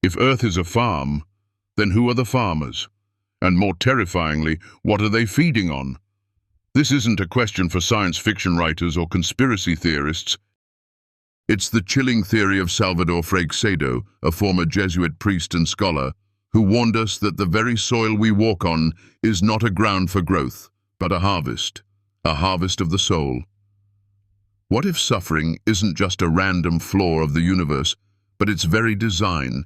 If Earth is a farm, then who are the farmers? And more terrifyingly, what are they feeding on? This isn't a question for science fiction writers or conspiracy theorists. It's the chilling theory of Salvador Freixedo, a former Jesuit priest and scholar, who warned us that the very soil we walk on is not a ground for growth, but a harvest of the soul. What if suffering isn't just a random flaw of the universe, but its very design?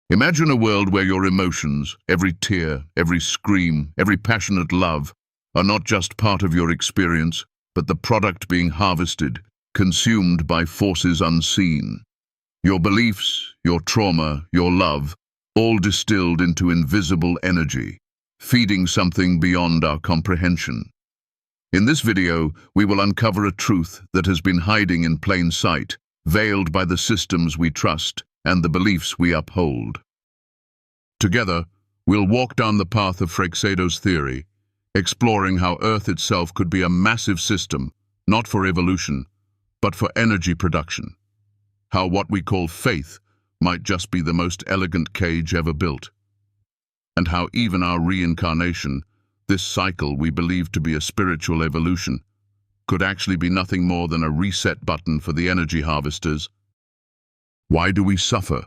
Imagine a world where your emotions, every tear, every scream, every passionate love, are not just part of your experience, but the product being harvested, consumed by forces unseen. Your beliefs, your trauma, your love, all distilled into invisible energy, feeding something beyond our comprehension. In this video, we will uncover a truth that has been hiding in plain sight, veiled by the systems we trust and the beliefs we uphold. Together, we'll walk down the path of Freixedo's theory, exploring how Earth itself could be a massive system, not for evolution, but for energy production. How what we call faith might just be the most elegant cage ever built. And how even our reincarnation, this cycle we believe to be a spiritual evolution, could actually be nothing more than a reset button for the energy harvesters. Why do we suffer?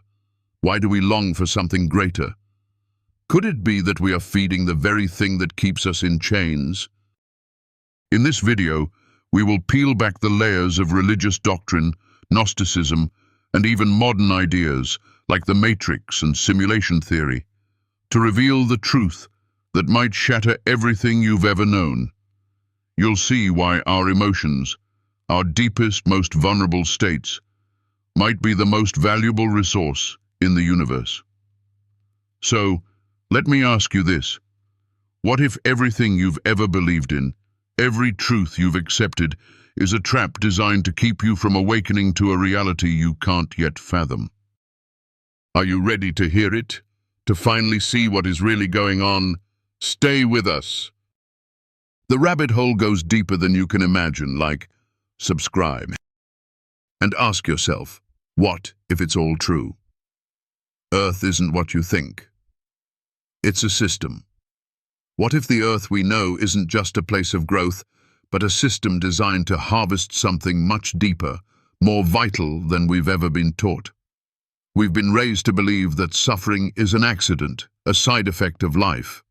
Why do we long for something greater? Could it be that we are feeding the very thing that keeps us in chains? In this video, we will peel back the layers of religious doctrine, Gnosticism, and even modern ideas like the Matrix and simulation theory, to reveal the truth that might shatter everything you've ever known. You'll see why our emotions, our deepest, most vulnerable states, might be the most valuable resource in the universe. So, let me ask you this. What if everything you've ever believed in, every truth you've accepted, is a trap designed to keep you from awakening to a reality you can't yet fathom? Are you ready to hear it? To finally see what is really going on? Stay with us. The rabbit hole goes deeper than you can imagine, like subscribe. And ask yourself, what if it's all true? Earth isn't what you think. It's a system. What if the Earth we know isn't just a place of growth, but a system designed to harvest something much deeper, more vital than we've ever been taught? We've been raised to believe that suffering is an accident, a side effect of life.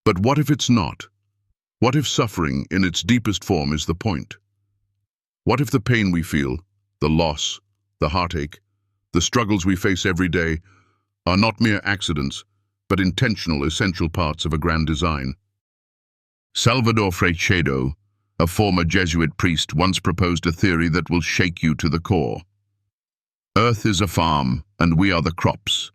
But what if it's not? What if suffering in its deepest form is the point? What if the pain we feel, the loss, the heartache, the struggles we face every day are not mere accidents, but intentional, essential parts of a grand design? Salvador Freixedo, a former Jesuit priest, once proposed a theory that will shake you to the core. Earth is a farm, and we are the crops.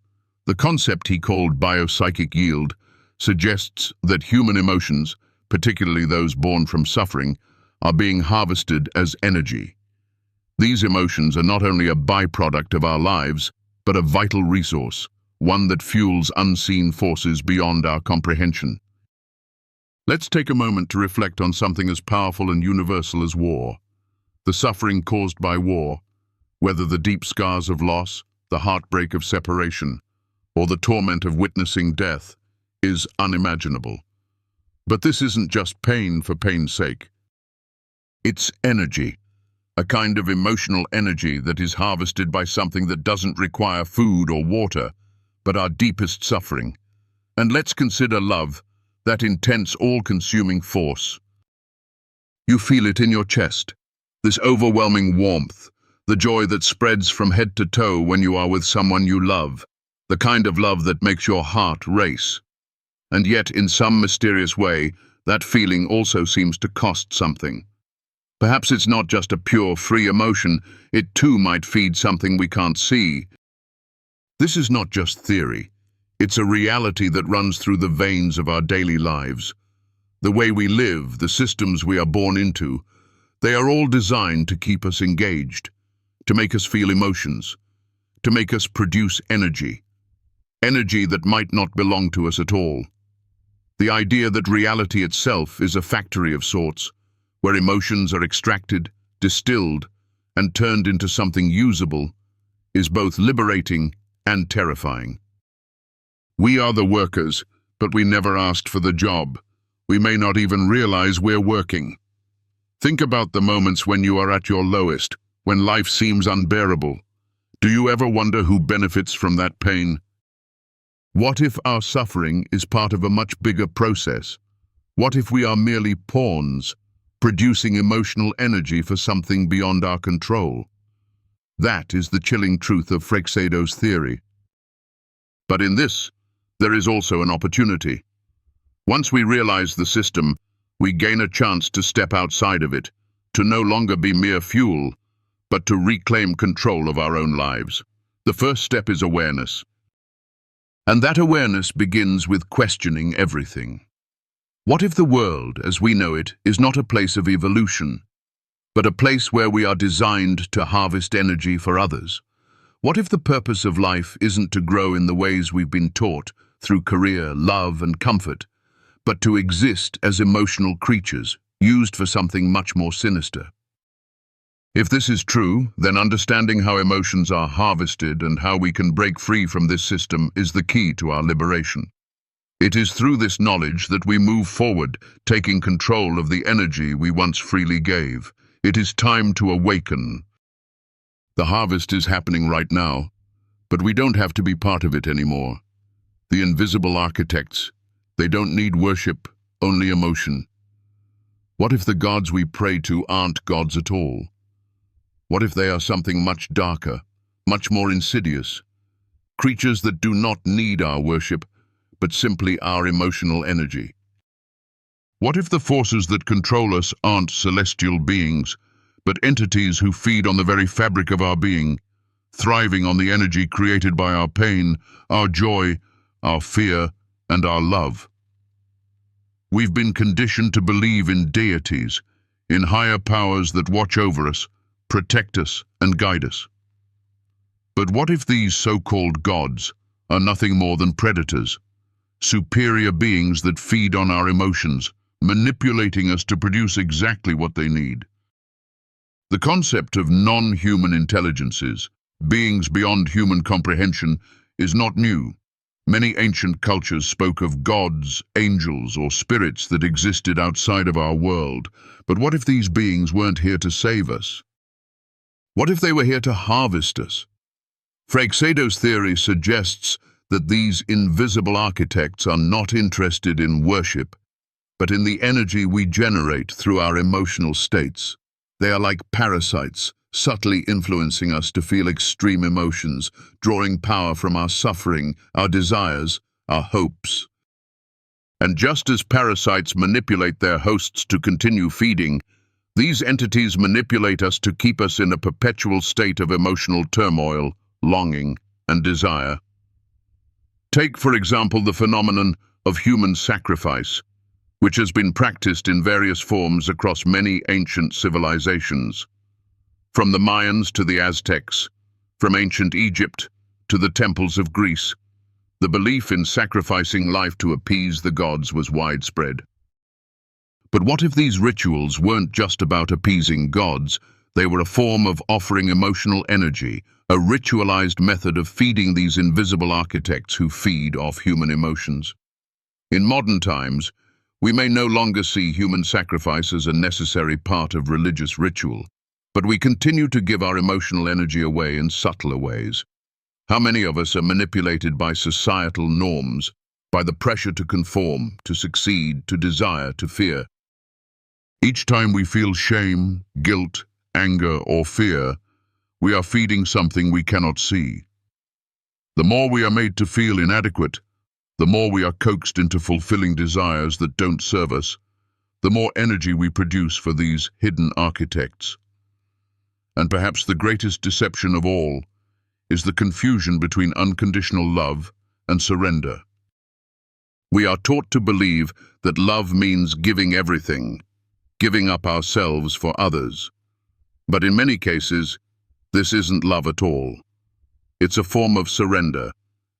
The concept he called biopsychic yield suggests that human emotions, particularly those born from suffering, are being harvested as energy. These emotions are not only a byproduct of our lives, but a vital resource, one that fuels unseen forces beyond our comprehension. Let's take a moment to reflect on something as powerful and universal as war. The suffering caused by war, whether the deep scars of loss, the heartbreak of separation, or the torment of witnessing death, is unimaginable. But this isn't just pain for pain's sake. It's energy, a kind of emotional energy that is harvested by something that doesn't require food or water, but our deepest suffering. And let's consider love, that intense, all-consuming force. You feel it in your chest, this overwhelming warmth, the joy that spreads from head to toe when you are with someone you love, the kind of love that makes your heart race. And yet, in some mysterious way, that feeling also seems to cost something. Perhaps it's not just a pure, free emotion, it too might feed something we can't see. This is not just theory. It's a reality that runs through the veins of our daily lives. The way we live, the systems we are born into, they are all designed to keep us engaged, to make us feel emotions, to make us produce energy. Energy that might not belong to us at all. The idea that reality itself is a factory of sorts, where emotions are extracted, distilled, and turned into something usable, is both liberating and terrifying. We are the workers, but we never asked for the job. We may not even realize we're working. Think about the moments when you are at your lowest, when life seems unbearable. Do you ever wonder who benefits from that pain? What if our suffering is part of a much bigger process? What if we are merely pawns, producing emotional energy for something beyond our control? That is the chilling truth of Freixedo's theory. But in this, there is also an opportunity. Once we realize the system, we gain a chance to step outside of it, to no longer be mere fuel, but to reclaim control of our own lives. The first step is awareness. And that awareness begins with questioning everything. What if the world, as we know it, is not a place of evolution, but a place where we are designed to harvest energy for others? What if the purpose of life isn't to grow in the ways we've been taught, through career, love, and comfort, but to exist as emotional creatures, used for something much more sinister? If this is true, then understanding how emotions are harvested and how we can break free from this system is the key to our liberation. It is through this knowledge that we move forward, taking control of the energy we once freely gave. It is time to awaken. The harvest is happening right now, but we don't have to be part of it anymore. The invisible architects, they don't need worship, only emotion. What if the gods we pray to aren't gods at all? What if they are something much darker, much more insidious? Creatures that do not need our worship, but simply our emotional energy. What if the forces that control us aren't celestial beings, but entities who feed on the very fabric of our being, thriving on the energy created by our pain, our joy, our fear, and our love? We've been conditioned to believe in deities, in higher powers that watch over us, protect us, and guide us. But what if these so-called gods are nothing more than predators, superior beings that feed on our emotions, manipulating us to produce exactly what they need? The concept of non-human intelligences, beings beyond human comprehension, is not new. Many ancient cultures spoke of gods, angels, or spirits that existed outside of our world. But what if these beings weren't here to save us? What if they were here to harvest us? Freixedo's theory suggests that these invisible architects are not interested in worship, but in the energy we generate through our emotional states. They are like parasites, subtly influencing us to feel extreme emotions, drawing power from our suffering, our desires, our hopes. And just as parasites manipulate their hosts to continue feeding, these entities manipulate us to keep us in a perpetual state of emotional turmoil, longing, and desire. Take, for example, the phenomenon of human sacrifice, which has been practiced in various forms across many ancient civilizations. From the Mayans to the Aztecs, from ancient Egypt to the temples of Greece, the belief in sacrificing life to appease the gods was widespread. But what if these rituals weren't just about appeasing gods? They were a form of offering emotional energy, a ritualized method of feeding these invisible architects who feed off human emotions. In modern times, we may no longer see human sacrifice as a necessary part of religious ritual, but we continue to give our emotional energy away in subtler ways. How many of us are manipulated by societal norms, by the pressure to conform, to succeed, to desire, to fear? Each time we feel shame, guilt, anger, or fear, we are feeding something we cannot see. The more we are made to feel inadequate, the more we are coaxed into fulfilling desires that don't serve us, the more energy we produce for these hidden architects. And perhaps the greatest deception of all is the confusion between unconditional love and surrender. We are taught to believe that love means giving everything, giving up ourselves for others. But in many cases, this isn't love at all. It's a form of surrender,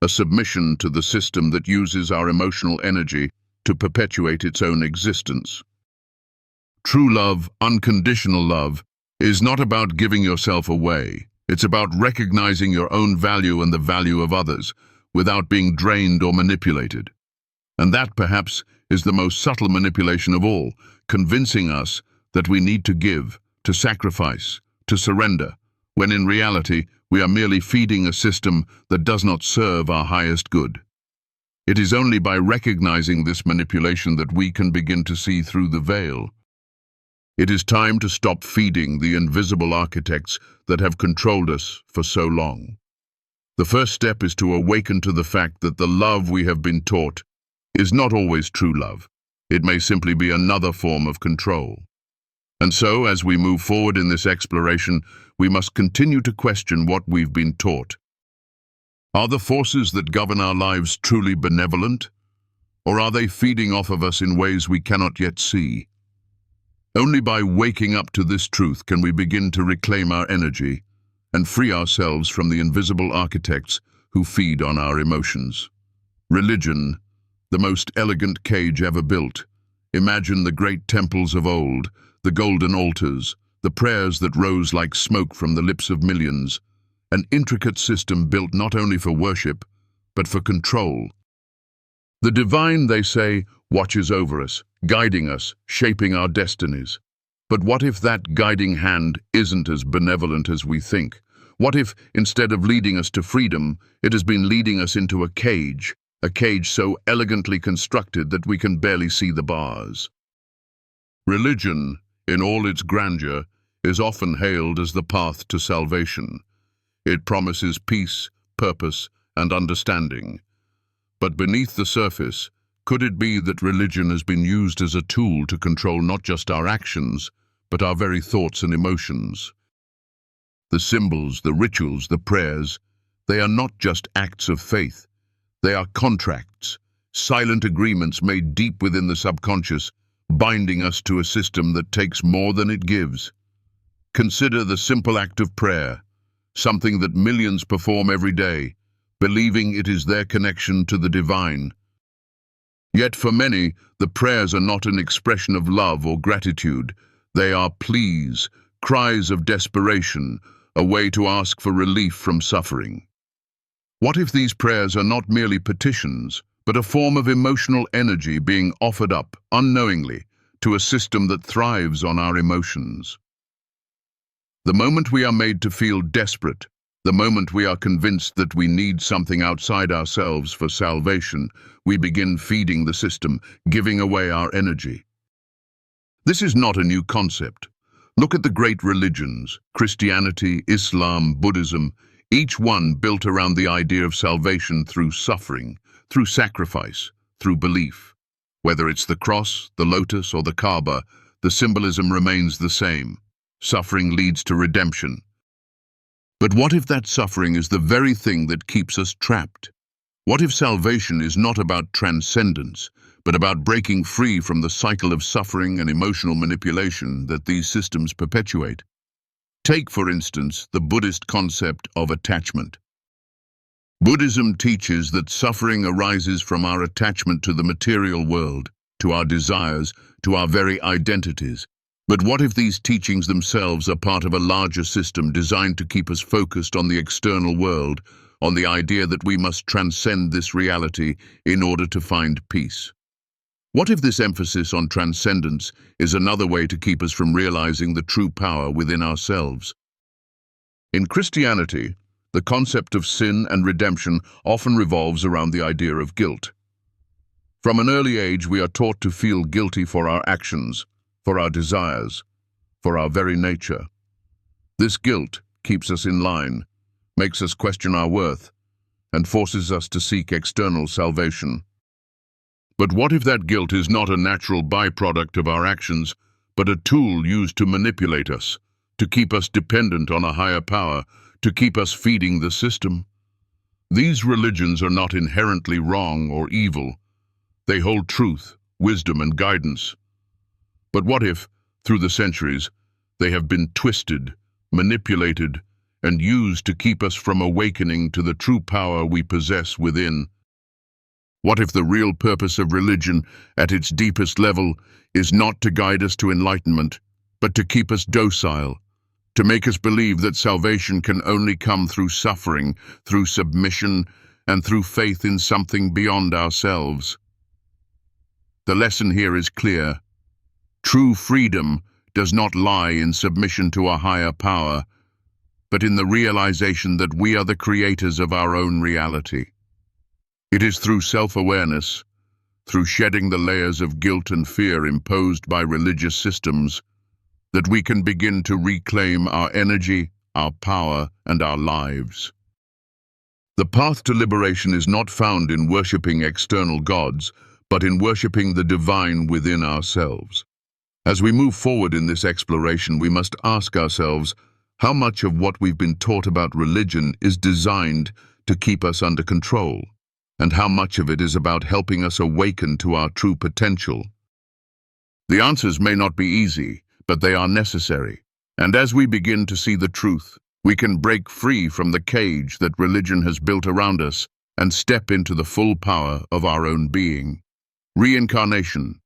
a submission to the system that uses our emotional energy to perpetuate its own existence. True love, unconditional love, is not about giving yourself away. It's about recognizing your own value and the value of others, without being drained or manipulated. And that, perhaps, is the most subtle manipulation of all, convincing us that we need to give, to sacrifice, to surrender, when in reality we are merely feeding a system that does not serve our highest good. It is only by recognizing this manipulation that we can begin to see through the veil. It is time to stop feeding the invisible architects that have controlled us for so long. The first step is to awaken to the fact that the love we have been taught is not always true love. It may simply be another form of control. And so, as we move forward in this exploration, we must continue to question what we've been taught. Are the forces that govern our lives truly benevolent? Or are they feeding off of us in ways we cannot yet see? Only by waking up to this truth can we begin to reclaim our energy and free ourselves from the invisible architects who feed on our emotions. Religion, the most elegant cage ever built. Imagine the great temples of old, the golden altars, the prayers that rose like smoke from the lips of millions, an intricate system built not only for worship, but for control. The divine, they say, watches over us, guiding us, shaping our destinies. But what if that guiding hand isn't as benevolent as we think? What if, instead of leading us to freedom, it has been leading us into a cage so elegantly constructed that we can barely see the bars? Religion, in all its grandeur, is often hailed as the path to salvation. It promises peace, purpose, and understanding. But beneath the surface, could it be that religion has been used as a tool to control not just our actions, but our very thoughts and emotions? The symbols, the rituals, the prayers, they are not just acts of faith. They are contracts, silent agreements made deep within the subconscious, binding us to a system that takes more than it gives. Consider the simple act of prayer, something that millions perform every day, believing it is their connection to the divine. Yet for many, the prayers are not an expression of love or gratitude. They are pleas, cries of desperation, a way to ask for relief from suffering. What if these prayers are not merely petitions, but a form of emotional energy being offered up, unknowingly, to a system that thrives on our emotions? The moment we are made to feel desperate, the moment we are convinced that we need something outside ourselves for salvation, we begin feeding the system, giving away our energy. This is not a new concept. Look at the great religions, Christianity, Islam, Buddhism, each one built around the idea of salvation through suffering, through sacrifice, through belief. Whether it's the cross, the lotus, or the Kaaba, the symbolism remains the same. Suffering leads to redemption. But what if that suffering is the very thing that keeps us trapped? What if salvation is not about transcendence, but about breaking free from the cycle of suffering and emotional manipulation that these systems perpetuate? Take, for instance, the Buddhist concept of attachment. Buddhism teaches that suffering arises from our attachment to the material world, to our desires, to our very identities. But what if these teachings themselves are part of a larger system designed to keep us focused on the external world, on the idea that we must transcend this reality in order to find peace? What if this emphasis on transcendence is another way to keep us from realizing the true power within ourselves? In Christianity, the concept of sin and redemption often revolves around the idea of guilt. From an early age, we are taught to feel guilty for our actions, for our desires, for our very nature. This guilt keeps us in line, makes us question our worth, and forces us to seek external salvation. But what if that guilt is not a natural byproduct of our actions, but a tool used to manipulate us, to keep us dependent on a higher power, to keep us feeding the system? These religions are not inherently wrong or evil. They hold truth, wisdom, and guidance. But what if, through the centuries, they have been twisted, manipulated, and used to keep us from awakening to the true power we possess within? What if the real purpose of religion, at its deepest level, is not to guide us to enlightenment, but to keep us docile, to make us believe that salvation can only come through suffering, through submission, and through faith in something beyond ourselves. The lesson here is clear. True freedom does not lie in submission to a higher power, but in the realization that we are the creators of our own reality. It is through self-awareness, through shedding the layers of guilt and fear imposed by religious systems, that we can begin to reclaim our energy, our power, and our lives. The path to liberation is not found in worshipping external gods, but in worshipping the divine within ourselves. As we move forward in this exploration, we must ask ourselves how much of what we've been taught about religion is designed to keep us under control, and how much of it is about helping us awaken to our true potential. The answers may not be easy, but they are necessary. And as we begin to see the truth, we can break free from the cage that religion has built around us and step into the full power of our own being. Reincarnation,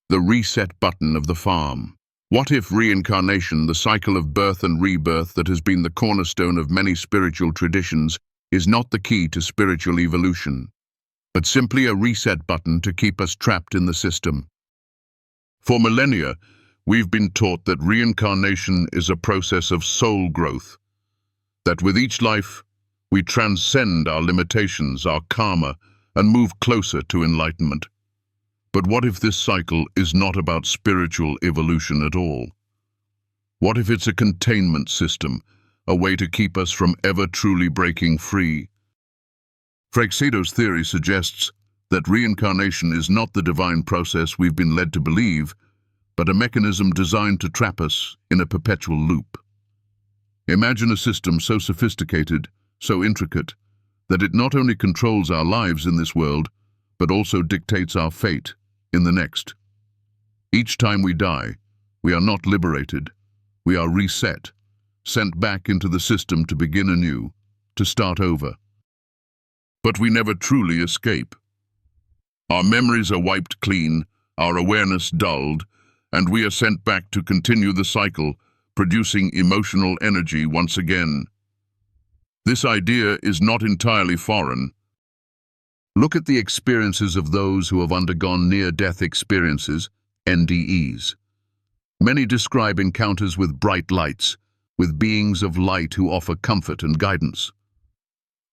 the reset button of the farm. What if reincarnation, the cycle of birth and rebirth that has been the cornerstone of many spiritual traditions, is not the key to spiritual evolution, but simply a reset button to keep us trapped in the system? For millennia, we've been taught that reincarnation is a process of soul growth, that with each life, we transcend our limitations, our karma, and move closer to enlightenment. But what if this cycle is not about spiritual evolution at all? What if it's a containment system, a way to keep us from ever truly breaking free? Freixedo's theory suggests that reincarnation is not the divine process we've been led to believe, but a mechanism designed to trap us in a perpetual loop. Imagine a system so sophisticated, so intricate, that it not only controls our lives in this world, but also dictates our fate in the next. Each time we die, we are not liberated. We are reset, sent back into the system to begin anew, to start over. But we never truly escape. Our memories are wiped clean, our awareness dulled, and we are sent back to continue the cycle, producing emotional energy once again. This idea is not entirely foreign. Look at the experiences of those who have undergone near-death experiences, NDEs. Many describe encounters with bright lights, with beings of light who offer comfort and guidance.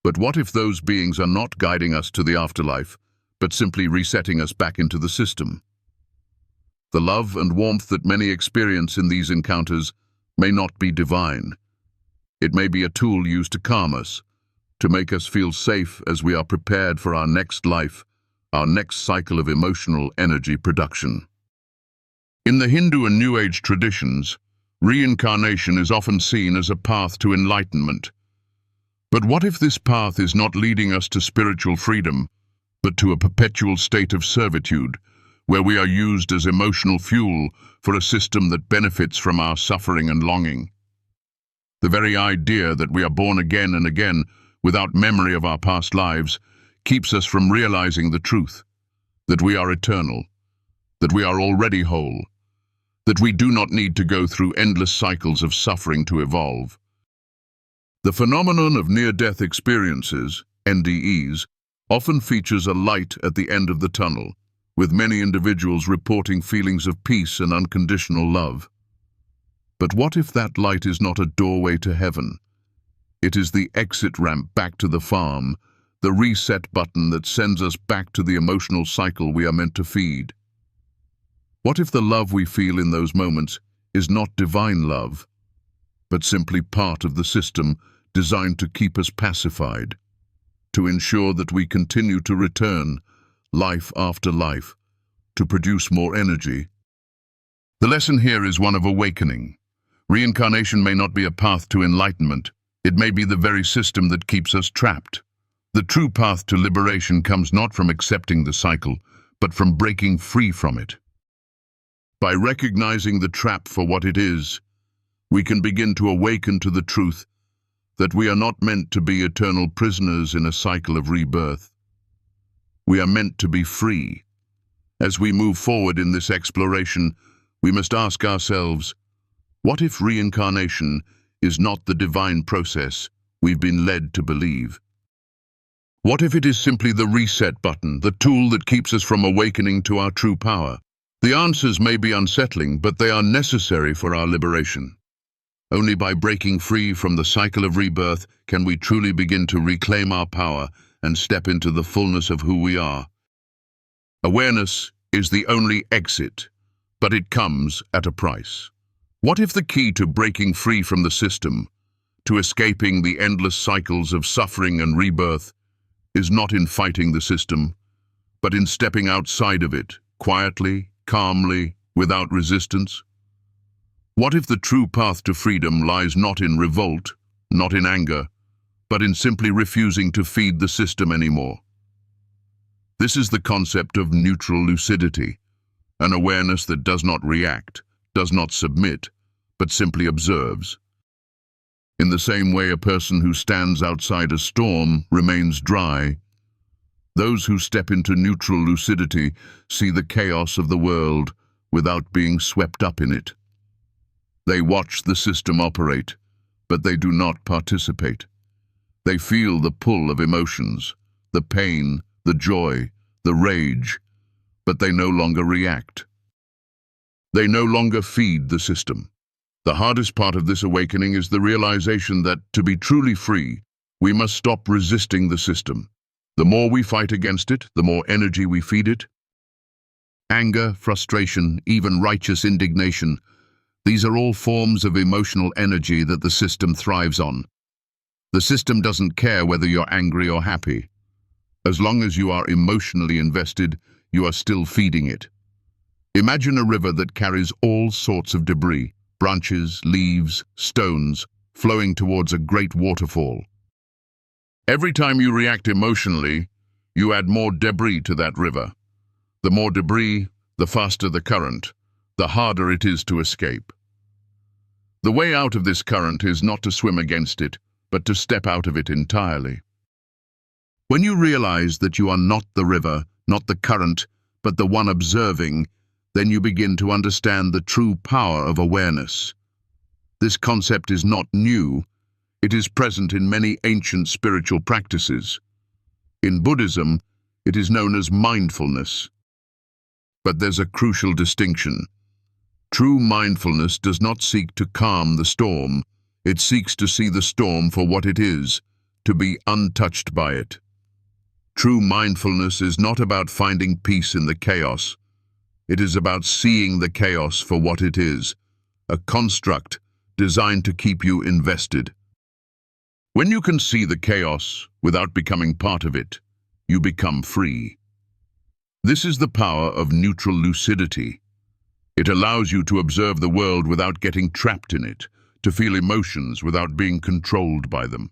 But what if those beings are not guiding us to the afterlife, but simply resetting us back into the system? The love and warmth that many experience in these encounters may not be divine. It may be a tool used to calm us, to make us feel safe as we are prepared for our next life, our next cycle of emotional energy production. In the Hindu and New Age traditions, reincarnation is often seen as a path to enlightenment. But what if this path is not leading us to spiritual freedom, but to a perpetual state of servitude, where we are used as emotional fuel for a system that benefits from our suffering and longing? The very idea that we are born again and again without memory of our past lives keeps us from realizing the truth, that we are eternal, that we are already whole, that we do not need to go through endless cycles of suffering to evolve. The phenomenon of near-death experiences, NDEs, often features a light at the end of the tunnel, with many individuals reporting feelings of peace and unconditional love. But what if that light is not a doorway to heaven? It is the exit ramp back to the farm, the reset button that sends us back to the emotional cycle we are meant to feed. What if the love we feel in those moments is not divine love, but simply part of the system designed to keep us pacified, to ensure that we continue to return, life after life, to produce more energy? The lesson here is one of awakening. Reincarnation may not be a path to enlightenment. It may be the very system that keeps us trapped. The true path to liberation comes not from accepting the cycle, but from breaking free from it. By recognizing the trap for what it is, we can begin to awaken to the truth that we are not meant to be eternal prisoners in a cycle of rebirth. We are meant to be free. As we move forward in this exploration, we must ask ourselves, what if reincarnation is not the divine process we've been led to believe? What if it is simply the reset button, the tool that keeps us from awakening to our true power? The answers may be unsettling, but they are necessary for our liberation. Only by breaking free from the cycle of rebirth can we truly begin to reclaim our power and step into the fullness of who we are. Awareness is the only exit, but it comes at a price. What if the key to breaking free from the system, to escaping the endless cycles of suffering and rebirth, is not in fighting the system, but in stepping outside of it, quietly, calmly, without resistance? What if the true path to freedom lies not in revolt, not in anger, but in simply refusing to feed the system anymore? This is the concept of neutral lucidity, an awareness that does not react, does not submit, but simply observes. In the same way a person who stands outside a storm remains dry, those who step into neutral lucidity see the chaos of the world without being swept up in it. They watch the system operate, but they do not participate. They feel the pull of emotions, the pain, the joy, the rage, but they no longer react. They no longer feed the system. The hardest part of this awakening is the realization that, to be truly free, we must stop resisting the system. The more we fight against it, the more energy we feed it. Anger, frustration, even righteous indignation, these are all forms of emotional energy that the system thrives on. The system doesn't care whether you're angry or happy. As long as you are emotionally invested, you are still feeding it. Imagine a river that carries all sorts of debris, branches, leaves, stones, flowing towards a great waterfall. Every time you react emotionally, you add more debris to that river. The more debris, the faster the current, the harder it is to escape. The way out of this current is not to swim against it, but to step out of it entirely. When you realize that you are not the river, not the current, but the one observing, then you begin to understand the true power of awareness. This concept is not new. It is present in many ancient spiritual practices. In Buddhism, it is known as mindfulness. But there's a crucial distinction. True mindfulness does not seek to calm the storm. It seeks to see the storm for what it is, to be untouched by it. True mindfulness is not about finding peace in the chaos. It is about seeing the chaos for what it is, a construct designed to keep you invested. When you can see the chaos without becoming part of it, you become free. This is the power of neutral lucidity. It allows you to observe the world without getting trapped in it, to feel emotions without being controlled by them.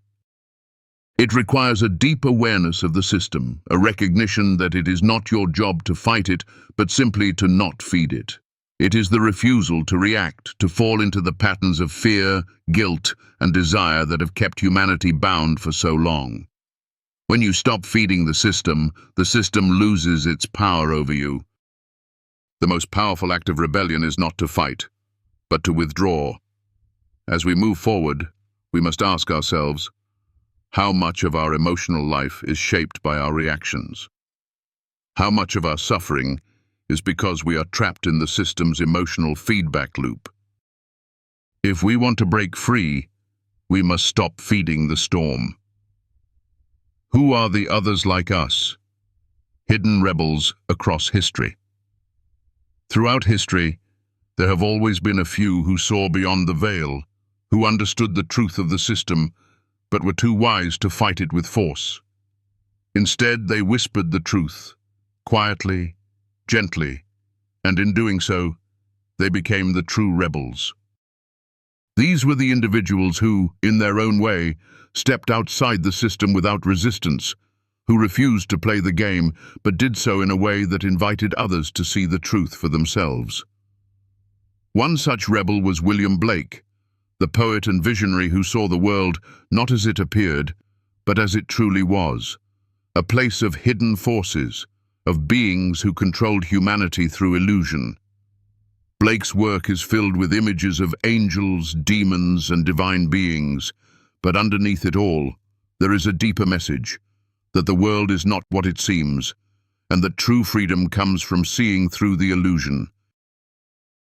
It requires a deep awareness of the system, a recognition that it is not your job to fight it, but simply to not feed it. It is the refusal to react, to fall into the patterns of fear, guilt, and desire that have kept humanity bound for so long. When you stop feeding the system loses its power over you. The most powerful act of rebellion is not to fight, but to withdraw. As we move forward, we must ask ourselves, how much of our emotional life is shaped by our reactions? How much of our suffering is because we are trapped in the system's emotional feedback loop? If we want to break free, we must stop feeding the storm. Who are the others like us? Hidden rebels across history. Throughout history, there have always been a few who saw beyond the veil, who understood the truth of the system, but were too wise to fight it with force. Instead, they whispered the truth, quietly, gently, and in doing so, they became the true rebels. These were the individuals who, in their own way, stepped outside the system without resistance, who refused to play the game, but did so in a way that invited others to see the truth for themselves. One such rebel was William Blake, the poet and visionary who saw the world not as it appeared, but as it truly was, a place of hidden forces, of beings who controlled humanity through illusion. Blake's work is filled with images of angels, demons, and divine beings, but underneath it all, there is a deeper message, that the world is not what it seems, and that true freedom comes from seeing through the illusion.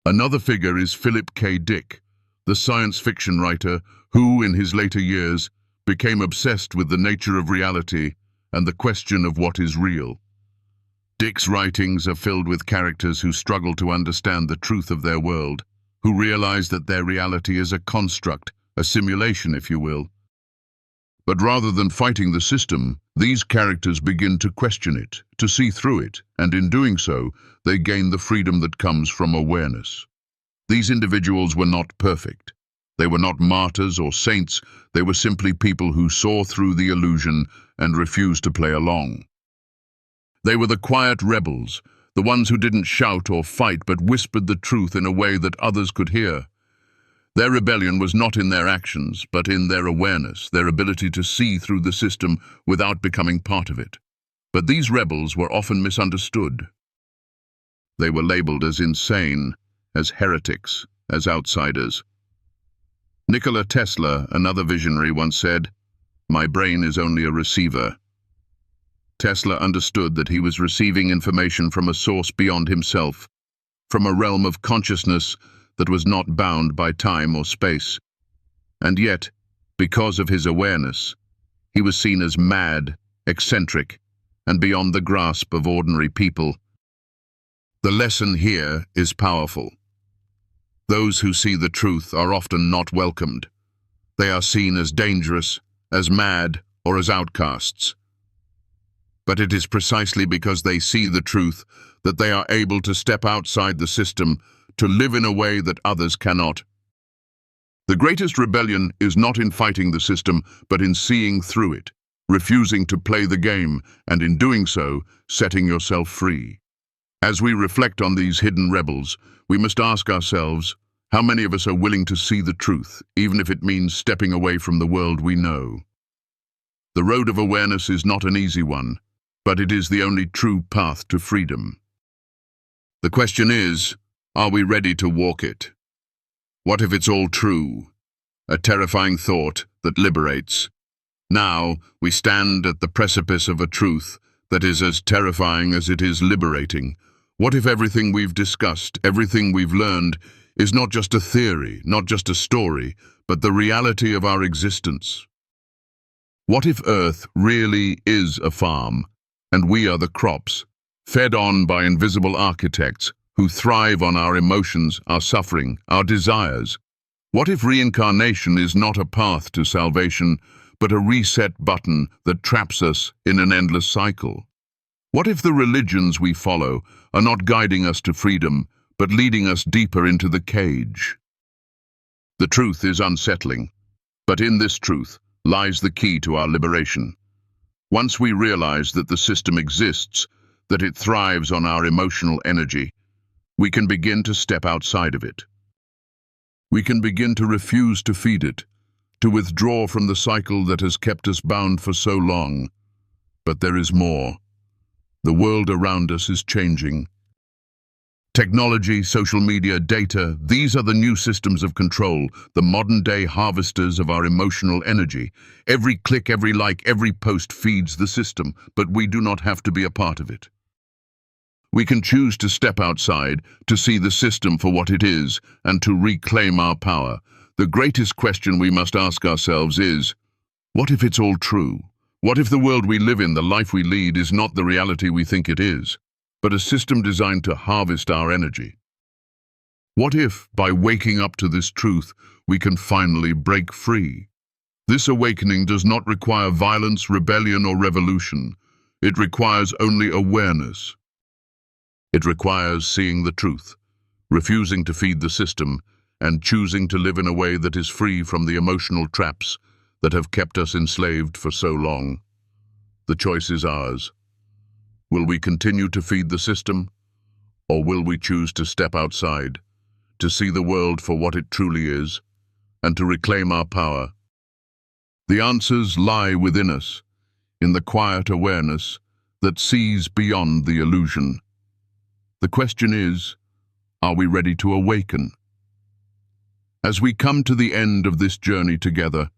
Another figure is Philip K. Dick, the science fiction writer who, in his later years, became obsessed with the nature of reality and the question of what is real. Dick's writings are filled with characters who struggle to understand the truth of their world, who realize that their reality is a construct, a simulation, if you will. But rather than fighting the system, these characters begin to question it, to see through it, and in doing so, they gain the freedom that comes from awareness. These individuals were not perfect. They were not martyrs or saints, they were simply people who saw through the illusion and refused to play along. They were the quiet rebels, the ones who didn't shout or fight but whispered the truth in a way that others could hear. Their rebellion was not in their actions, but in their awareness, their ability to see through the system without becoming part of it. But these rebels were often misunderstood. They were labeled as insane, as heretics, as outsiders. Nikola Tesla, another visionary, once said, "My brain is only a receiver." Tesla understood that he was receiving information from a source beyond himself, from a realm of consciousness that was not bound by time or space. And yet, because of his awareness, he was seen as mad, eccentric, and beyond the grasp of ordinary people. The lesson here is powerful. Those who see the truth are often not welcomed. They are seen as dangerous, as mad, or as outcasts. But it is precisely because they see the truth that they are able to step outside the system, to live in a way that others cannot. The greatest rebellion is not in fighting the system, but in seeing through it, refusing to play the game, and in doing so, setting yourself free. As we reflect on these hidden rebels, we must ask ourselves, how many of us are willing to see the truth, even if it means stepping away from the world we know? The road of awareness is not an easy one, but it is the only true path to freedom. The question is, are we ready to walk it? What if it's all true? A terrifying thought that liberates. Now, we stand at the precipice of a truth that is as terrifying as it is liberating. What if everything we've discussed, everything we've learned, is not just a theory, not just a story, but the reality of our existence? What if Earth really is a farm, and we are the crops, fed on by invisible architects who thrive on our emotions, our suffering, our desires? What if reincarnation is not a path to salvation, but a reset button that traps us in an endless cycle? What if the religions we follow are not guiding us to freedom, but leading us deeper into the cage? The truth is unsettling, but in this truth lies the key to our liberation. Once we realize that the system exists, that it thrives on our emotional energy, we can begin to step outside of it. We can begin to refuse to feed it, to withdraw from the cycle that has kept us bound for so long. But there is more. The world around us is changing. Technology, social media, data, these are the new systems of control, the modern-day harvesters of our emotional energy. Every click, every like, every post feeds the system, but we do not have to be a part of it. We can choose to step outside, to see the system for what it is, and to reclaim our power. The greatest question we must ask ourselves is, what if it's all true? What if the world we live in, the life we lead, is not the reality we think it is, but a system designed to harvest our energy? What if, by waking up to this truth, we can finally break free? This awakening does not require violence, rebellion, or revolution. It requires only awareness. It requires seeing the truth, refusing to feed the system, and choosing to live in a way that is free from the emotional traps that have kept us enslaved for so long. The choice is ours. Will we continue to feed the system, or will we choose to step outside, to see the world for what it truly is, and to reclaim our power? The answers lie within us, in the quiet awareness that sees beyond the illusion. The question is, Are we ready to awaken? As we come to the end of this journey together,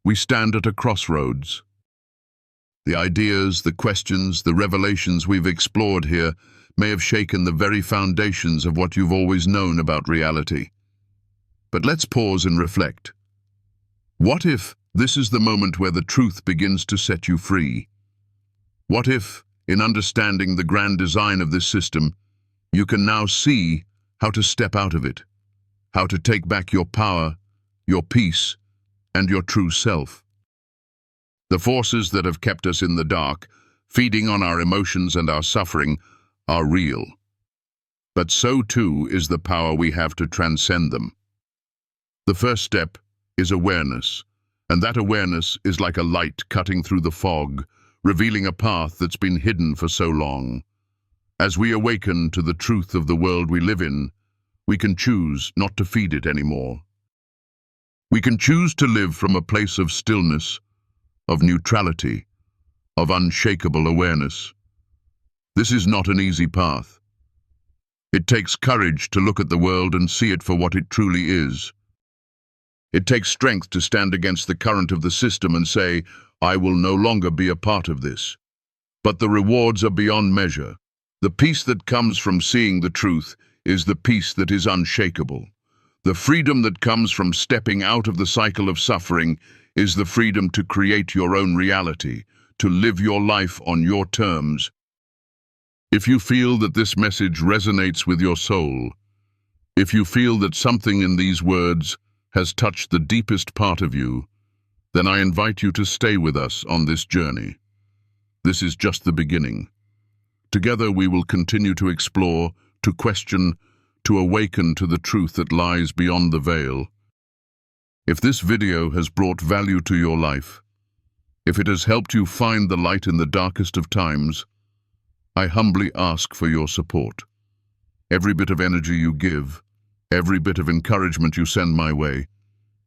we stand at a crossroads. The ideas, the questions, the revelations we've explored here may have shaken the very foundations of what you've always known about reality. But let's pause and reflect. What if this is the moment where the truth begins to set you free? What if, in understanding the grand design of this system, you can now see how to step out of it, how to take back your power, your peace, and your true self? The forces that have kept us in the dark, feeding on our emotions and our suffering, are real. But so too is the power we have to transcend them. The first step is awareness, and that awareness is like a light cutting through the fog, revealing a path that's been hidden for so long. As we awaken to the truth of the world we live in, we can choose not to feed it anymore. We can choose to live from a place of stillness, of neutrality, of unshakable awareness. This is not an easy path. It takes courage to look at the world and see it for what it truly is. It takes strength to stand against the current of the system and say, I will no longer be a part of this. But the rewards are beyond measure. The peace that comes from seeing the truth is the peace that is unshakable. The freedom that comes from stepping out of the cycle of suffering is the freedom to create your own reality, to live your life on your terms. If you feel that this message resonates with your soul, if you feel that something in these words has touched the deepest part of you, then I invite you to stay with us on this journey. This is just the beginning. Together we will continue to explore, to question, to awaken to the truth that lies beyond the veil. If this video has brought value to your life, if it has helped you find the light in the darkest of times, I humbly ask for your support. Every bit of energy you give, every bit of encouragement you send my way,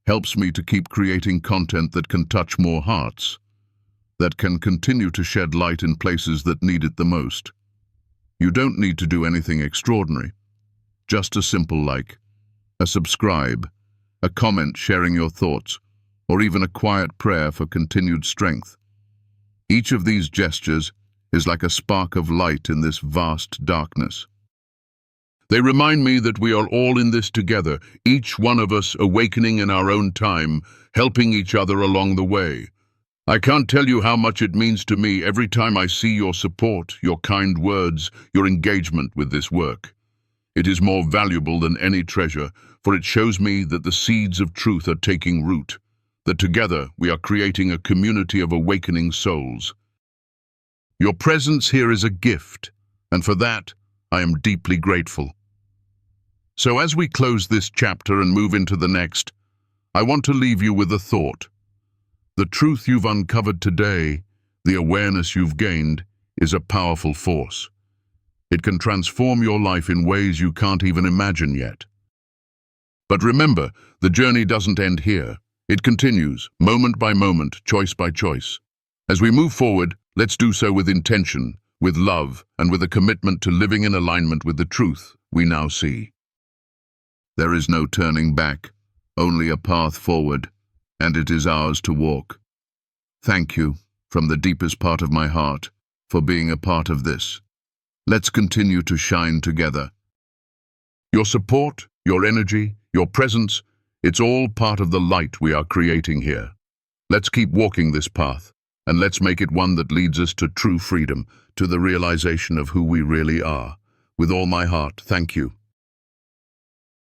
helps me to keep creating content that can touch more hearts, that can continue to shed light in places that need it the most. You don't need to do anything extraordinary. Just a simple like, a subscribe, a comment sharing your thoughts, or even a quiet prayer for continued strength. Each of these gestures is like a spark of light in this vast darkness. They remind me that we are all in this together, each one of us awakening in our own time, helping each other along the way. I can't tell you how much it means to me every time I see your support, your kind words, your engagement with this work. It is more valuable than any treasure, for it shows me that the seeds of truth are taking root, that together we are creating a community of awakening souls. Your presence here is a gift, and for that, I am deeply grateful. So as we close this chapter and move into the next, I want to leave you with a thought. The truth you've uncovered today, the awareness you've gained, is a powerful force. It can transform your life in ways you can't even imagine yet. But remember, the journey doesn't end here. It continues, moment by moment, choice by choice. As we move forward, let's do so with intention, with love, and with a commitment to living in alignment with the truth we now see. There is no turning back, only a path forward, and it is ours to walk. Thank you, from the deepest part of my heart, for being a part of this. Let's continue to shine together. Your support, your energy, your presence, it's all part of the light we are creating here. Let's keep walking this path, and let's make it one that leads us to true freedom, to the realization of who we really are. With all my heart, thank you.